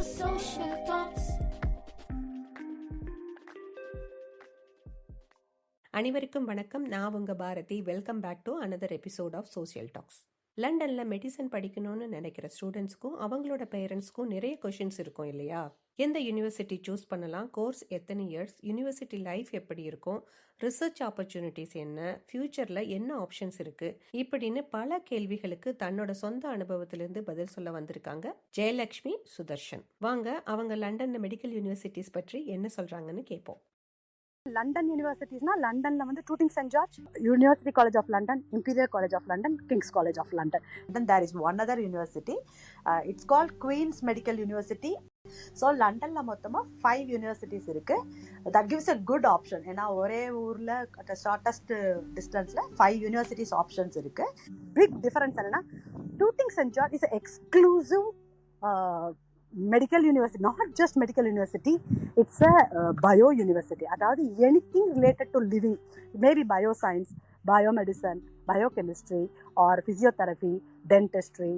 Social Talks. அனைவருக்கும் வணக்கம். நான் உங்க Bharathi. Welcome back to another episode of social talks. லண்டன்ல மெடிசன் படிக்கணும்னு நினைக்கிற ஸ்டூடெண்ட்ஸ்க்கும் அவங்களோட பேரண்ட்ஸ்க்கும் நிறைய கொஷின்ஸ் இருக்கும் இல்லையா? எந்த யூனிவர்சிட்டி சூஸ் பண்ணலாம், கோர்ஸ் எத்தனை இயர்ஸ், யூனிவர்சிட்டி லைஃப் எப்படி இருக்கும், ரிசர்ச் ஆப்பர்ச்சுனிட்டிஸ் என்ன, ஃபியூச்சர்ல என்ன ஆப்ஷன்ஸ் இருக்கு, இப்படின்னு பல கேள்விகளுக்கு தன்னோட சொந்த அனுபவத்திலிருந்து பதில் சொல்ல வந்திருக்காங்க ஜெயலட்சுமி சுதர்ஷன். வாங்க அவங்க லண்டன் மெடிக்கல் யூனிவர்சிட்டிஸ் பற்றி என்ன சொல்றாங்கன்னு கேட்போம். லண்டன் யூனிவர்சிட்டிஸ்னா லண்டன்ல வந்து Tooting Saint George, University College of London, Imperial College of London, King's College of London. Then there is one other university. It's called Queen's Medical University. So லண்டனில் மொத்தமாக 5 universities இருக்குது. That gives a good option. ஏன்னா ஒரே ஊரில் shortest டிஸ்டன்ஸில் 5 universities options இருக்குது. Big difference என்னன்னா, Tooting Saint George is exclusive medical university, not just medical university, it's a bio university. அதாவது anything related to living, maybe bio science, biomedicine, biochemistry or physiotherapy, dentistry,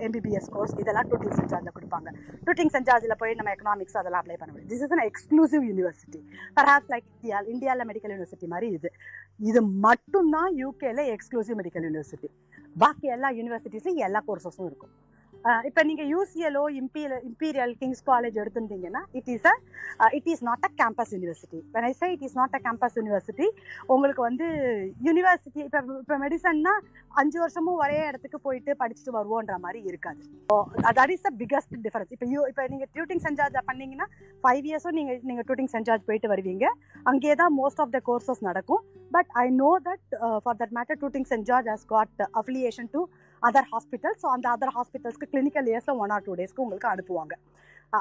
MBBS course, இதெல்லாம் Tooting Saint ஜார்ஜில் கொடுப்பாங்க. Tooting Saint ஜார்ஜில் போய் நம்ம economics அதெல்லாம் apply பண்ண முடியும். This is an exclusive university. Perhaps like இந்தியாவில் மெடிக்கல் யூனிவர்சிட்டி மாதிரி இது மட்டும்தான் யூகேல எக்ஸ்க்ளூசிவ் மெடிக்கல் யூனிவர்சிட்டி. பாக்கி எல்லா யூனிவர்சிட்டிஸ்லையும் எல்லா கோர்சஸும் இருக்கும். இப்போ நீங்கள் UCLO, இம்பீரியல், கிங்ஸ் காலேஜ் எடுத்துருந்தீங்கன்னா it is not a campus university. When I say it is not a campus university, உங்களுக்கு வந்து யூனிவர்சிட்டி இப்போ மெடிசன்னா 5 வருஷமும் ஒரே இடத்துக்கு போயிட்டு படிச்சுட்டு வருவோன்ற மாதிரி இருக்காது. That is the biggest difference. இப்போ நீங்கள் டூட்டிங் சென்ட் ஜார்ஜ் பண்ணீங்கன்னா 5 இயர்ஸும் நீங்கள் டூட்டிங் சென்ட் ஜார்ஜ் போயிட்டு வருவீங்க. அங்கே தான் மோஸ்ட் ஆஃப் த கோர்சஸ் நடக்கும். But I know that for that matter Tooting Saint George has got affiliation to other hospital. So அந்த அதர் ஹாஸ்பிட்டல்ஸ்க்கு கிளினிக்கல் இயர்ஸில் 1 or 2 டேஸ்க்கு உங்களுக்கு அனுப்புவாங்க.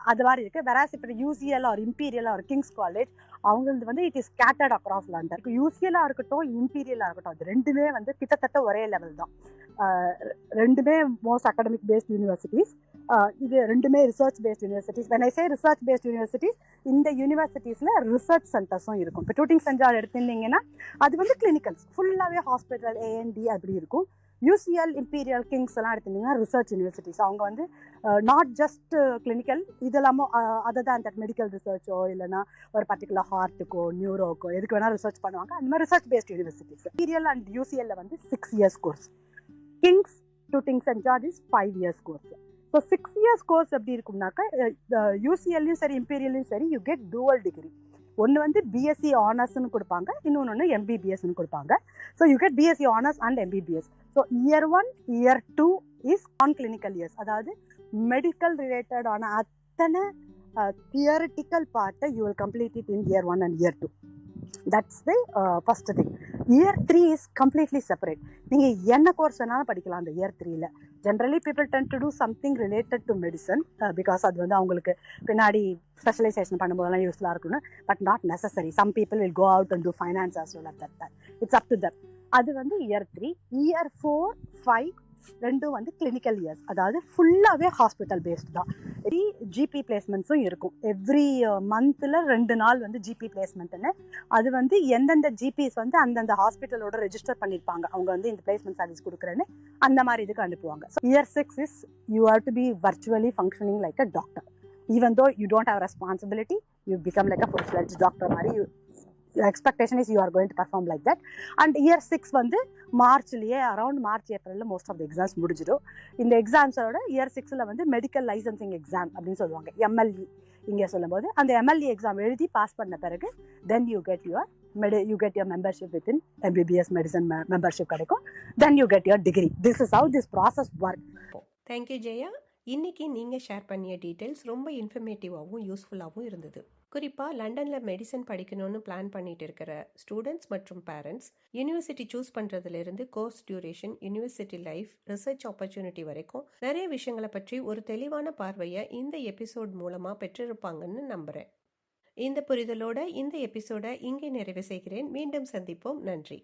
அது மாதிரி இருக்குது. வெராஸ் இப்போ UCL or Imperial or King's College, அவங்களது வந்து it is scattered across London. UCLஆ இருக்கட்டும், இம்பீரியலாக இருக்கட்டும், அது ரெண்டுமே வந்து கிட்டத்தட்ட ஒரே லெவல் தான். ரெண்டுமே மோஸ்ட் அகாடமிக் பேஸ்ட் யூனிவர்சிட்டிஸ். இது ரெண்டுமே research based universities. When I say research based universities, இந்த யூனிவர்சிட்டிஸில் ரிசர்ச் சென்டர்ஸும் இருக்கும். இப்போ டூட்டிங் சென்ட் ஜார்ஜ் எடுத்திருந்தீங்கன்னா அது வந்து கிளினிக்கல்ஸ், ஃபுல்லாகவே ஹாஸ்பிட்டல், A&D அப்படி இருக்கும். UCL, இம்பீரியல், கிங்ஸ் எல்லாம் எடுத்திருந்தீங்கன்னா ரிசர்ச் யூனிவர்சிட்டிஸ். அவங்க வந்து நாட் ஜஸ்ட் கிளினிக்கல், இதெல்லாமும் அதை தான் தட் மெடிக்கல் ரிசர்ச்சோ இல்லைனா ஒரு பர்டிகுலர் ஹார்ட்டுக்கோ நியூரோக்கோ எதுக்கு வேணால் ரிசர்ச் பண்ணுவாங்க. அந்த மாதிரி research based universities. Imperial and UCLல வந்து 6 years course. King's, Tooting Saint George is 5 years course. So 6 years course எப்படி இருக்கும்னாக்கா, UCLலையும் சரி இம்பீரியல்லையும் சரி யூ கெட் டூவல் டிகிரி. ஒன்று வந்து BSc ஆனர்ஸ்ன்னு கொடுப்பாங்க, இன்னொன்று MBBSன்னு கொடுப்பாங்க. So you get BSc honours and MBBS. So year 1, year 2 is non clinical years. அதாவது மெடிக்கல் ரிலேட்டடான அத்தனை தியரிட்டிக்கல் பார்ட்டை you will complete it in year 1 and year 2. That's the first thing. year 3 is completely separate. நீங்கள் என்ன course வேணாலும் படிக்கலாம் அந்த year 3ல. Generally people tend to do something related to medicine because அது வந்து அவங்களுக்கு பின்னாடி ஸ்பெஷலைசேஷன் பண்ணும்போதெல்லாம் யூஸ்ஃபுல்லாக இருக்கும்னு. But not necessary. Some people will go out and do finance as well at that time. It's up to them. அது வந்து year 3. year 4, 5 ரெண்டும் வந்து கிளினிக்கல் இயர்ஸ். அதாவது ஃபுல்லாகவே ஹாஸ்பிட்டல் பேஸ்டு தான். GP பிளேஸ்மெண்ட்ஸும் இருக்கும். எவ்ரி மந்தில் 2 நாள் வந்து GP பிளேஸ்மெண்ட்டுன்னு. அது வந்து எந்தெந்த GPs வந்து அந்தந்த ஹாஸ்பிட்டலோட ரெஜிஸ்டர் பண்ணியிருப்பாங்க, அவங்க வந்து இந்த பிளேஸ்மெண்ட் சர்வீஸ் கொடுக்குறேன்னு அந்த மாதிரி இதுக்கு அனுப்புவாங்க. So year 6 is you have to be virtually functioning like a doctor. Even though you don't have responsibility, you become like a full-fledged doctor மாதிரி. Your expectation is you are going to perform like that. And year 6 வந்து மார்ச்லேயே, around March ஏப்ரலில் most of the exams முடிஞ்சிடும். இந்த எக்ஸாம்ஸோட year 6ல் வந்து medical licensing exam அப்படின்னு சொல்லுவாங்க, MLE. இங்கே சொல்லும்போது அந்த MLE எக்ஸாம் எழுதி பாஸ் பண்ண பிறகு then you get your membership within MBBS medicine membership கிடைக்கும். Then you get your degree. This is how this process works. Thank you Jaya. இன்னைக்கு நீங்கள் ஷேர் பண்ணிய டீட்டெயில்ஸ் ரொம்ப இன்ஃபர்மேட்டிவாகவும் யூஸ்ஃபுல்லாகவும் இருந்தது. குறிப்பாக லண்டனில் மெடிசன் படிக்கணும்னு பிளான் பண்ணிட்டு இருக்கிற ஸ்டூடெண்ட்ஸ் மற்றும் பேரண்ட்ஸ் யூனிவர்சிட்டி சூஸ் பண்ணுறதுலேருந்து course duration, university life, research opportunity வரைக்கும் நிறைய விஷயங்களை பற்றி ஒரு தெளிவான பார்வையை இந்த எபிசோட் மூலமாக பெற்றிருப்பாங்கன்னு நம்புகிறேன். இந்த புரிதலோட இந்த எபிசோடை இங்கே நிறைவு செய்கிறேன். மீண்டும் சந்திப்போம். நன்றி.